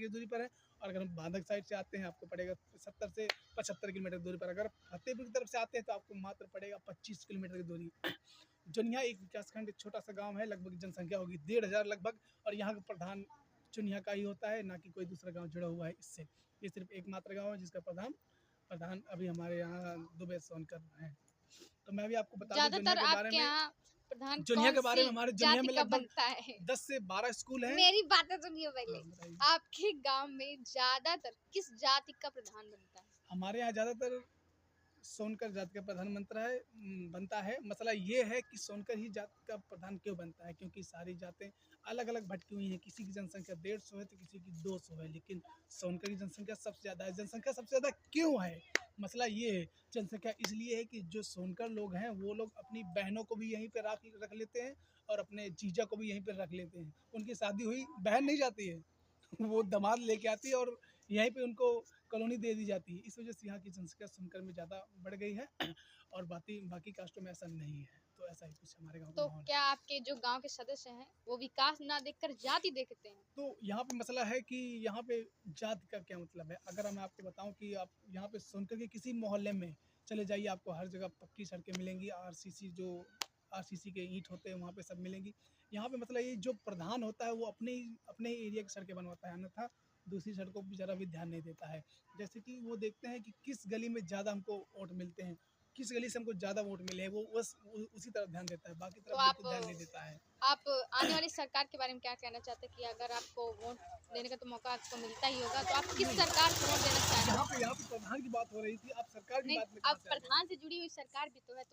की दूरी पर है, और अगर हम बांधक साइड से आते हैं आपको पड़ेगा 70 से 75 किलोमीटर की दूरी पर। अगर फतेहपुर की तरफ से आते हैं तो आपको मात्र पड़ेगा 25 किलोमीटर की दूरी। चुनिया एक विकासखंड, एक छोटा सा गांव है, लगभग जनसंख्या होगी 1500 लगभग, और यहाँ का प्रधान चुनिया का ही होता है, ना कि कोई दूसरा गांव जुड़ा हुआ है इससे। ये सिर्फ एकमात्र गांव है जिसका प्रधान अभी हमारे यहाँ दुबे सोनकर हैं। तो मैं भी आपको बता दूं जुनिया ज्यादातर के बारे आपके में। यहाँ प्रधान जुनिया कौन के बारे सी में हमारे जुनिया जाति में का लगभग बनता है? 10 से 12 स्कूल हैं। मेरी बातें सुनिए पहले। हाँ, बताइए। आपके गांव में ज्यादातर किस जाति का प्रधान बनता है? हमारे यहाँ ज़्यादातर सोनकर जाति का प्रधान बनता है। मसला ये है कि सोनकर ही जाति का प्रधान क्यों बनता है, क्योंकि सारी जातें अलग अलग भटकी हुई हैं। किसी की जनसंख्या 150 है तो किसी की 200 है, लेकिन सोनकर की जनसंख्या सबसे ज़्यादा है। जनसंख्या सबसे ज़्यादा क्यों है, मसला ये है। जनसंख्या इसलिए है कि जो सोनकर लोग हैं वो लोग अपनी बहनों को भी यहीं पर रख लेते हैं, और अपने जीजा को भी यहीं पर रख लेते हैं। उनकी शादी हुई बहन नहीं जाती है, वो दामाद लेके आती है और यहीं पे उनको कॉलोनी दे दी जाती है। इस वजह से यहाँ की जनसंख्या सुनकर में ज़्यादा बढ़ गई है, और बाकी बाकी कास्टों में ऐसा नहीं है। तो ऐसा ही कुछ हमारे गांव का तो माहौल क्या है। आपके जो गांव के सदस्य हैं वो विकास ना देखकर जाति देखते हैं? तो यहाँ पे मसला है कि यहाँ पे जाति का क्या मतलब है। अगर मैं आपको बताऊं कि आप यहाँ पे सुनकर के किसी मोहल्ले में चले जाइए, आपको हर जगह पक्की सड़कें मिलेंगी, आरसीसी के ईंट होते हैं वहाँ पे सब मिलेंगी। यहाँ पे मतलब ये जो प्रधान होता है वो अपने ही एरिया की सड़कें बनवाता है, अन्यथा दूसरी सड़कों पर ज़रा भी ध्यान नहीं देता है। जैसे कि वो देखते हैं कि किस गली में ज़्यादा हमको वोट मिलते हैं, किस गली से हमको ज़्यादा वोट मिले हैं, वो बस उसी तरफ ध्यान देता है, बाकी तो तरफ बिल्कुल ध्यान नहीं देता है। आप आने वाली सरकार के बारे में क्या कहना चाहते हैं कि अगर आपको वोट देने का तो मौका आपको मिलता ही होगा, तो आप किस नहीं, सरकार को वोट देना चाहेंगे? यहाँ पे प्रधान की बात हो रही थी, आप सरकार की नहीं, बात में अब कहाँ से आ गए? प्रधान से जुड़ी हुई सरकार भी तो है, तो